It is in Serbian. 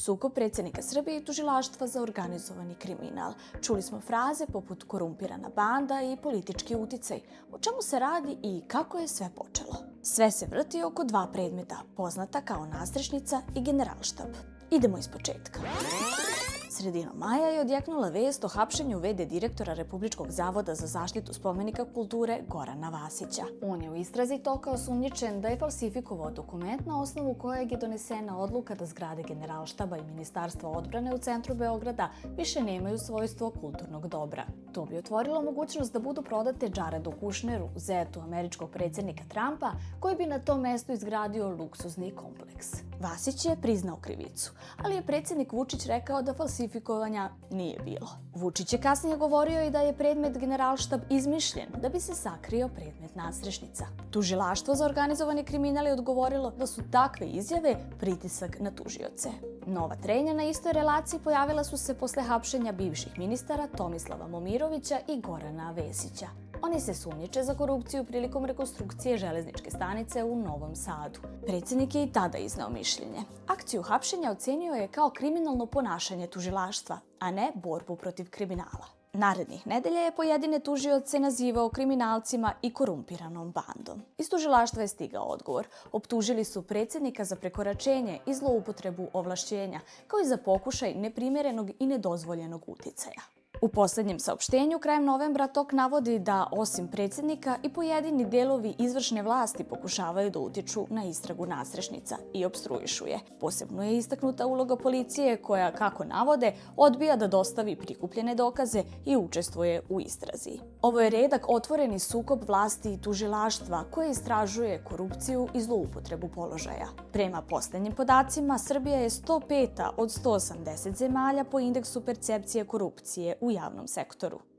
Sukob predsjednika Srbije i tužilaštva za organizovani kriminal. Čuli smo fraze poput korumpirana banda i politički uticaj. O čemu se radi i kako je sve počelo? Sve se vrti oko dva predmeta, poznata kao nadstrešnica i generalštab. Idemo iz početka. Sredinom maja je odjeknula vest o hapšenju v.d. direktora Republičkog zavoda za zaštitu spomenika kulture Gorana Vasića. On je u istrazi to kao osumnjičen da je falsifikovao dokument na osnovu kojeg je donesena odluka da zgrade Generalštaba i Ministarstva odbrane u centru Beograda više nemaju svojstvo kulturnog dobra. To bi otvorilo mogućnost da budu prodate Jaredu Kušneru, zetu američkog predsjednika Trumpa, koji bi na tom mestu izgradio luksuzni kompleks. Vasić je priznao krivicu, ali je predsjednik Vučić rekao da falsifikovanja nije bilo. Vučić je kasnije govorio i da je predmet Generalštab izmišljen da bi se sakrio predmet nadstrešnica. Tužilaštvo za organizovani kriminal je odgovorilo da su takve izjave pritisak na tužioce. Nova trenja na istoj relaciji pojavila su se posle hapšenja bivših ministara Tomislava Momirovića i Gorana Vesića. Oni se sumnjiče za korupciju prilikom rekonstrukcije železničke stanice u Novom Sadu. Predsjednik je i tada izneo mišljenje. Akciju hapšenja ocenio je kao kriminalno ponašanje tužilaštva, a ne borbu protiv kriminala. Narednih nedelja je pojedine tužioce nazivao kriminalcima i korumpiranom bandom. Iz tužilaštva je stigao odgovor. Optužili su predsjednika za prekoračenje i zloupotrebu ovlašćenja, kao i za pokušaj neprimjerenog i nedozvoljenog uticaja. U posljednjem saopštenju krajem novembra TOK navodi da osim predsjednika i pojedini delovi izvršne vlasti pokušavaju da utiču na istragu nadstrešnica i opstruišu je. Posebno je istaknuta uloga policije koja, kako navode, odbija da dostavi prikupljene dokaze i učestvuje u istrazi. Ovo je redak otvoreni sukob vlasti i tužilaštva koje istražuje korupciju i zloupotrebu položaja. Prema posljednjim podacima, Srbija je 105. od 180 zemalja po indeksu percepcije korupcije u javnom sektoru.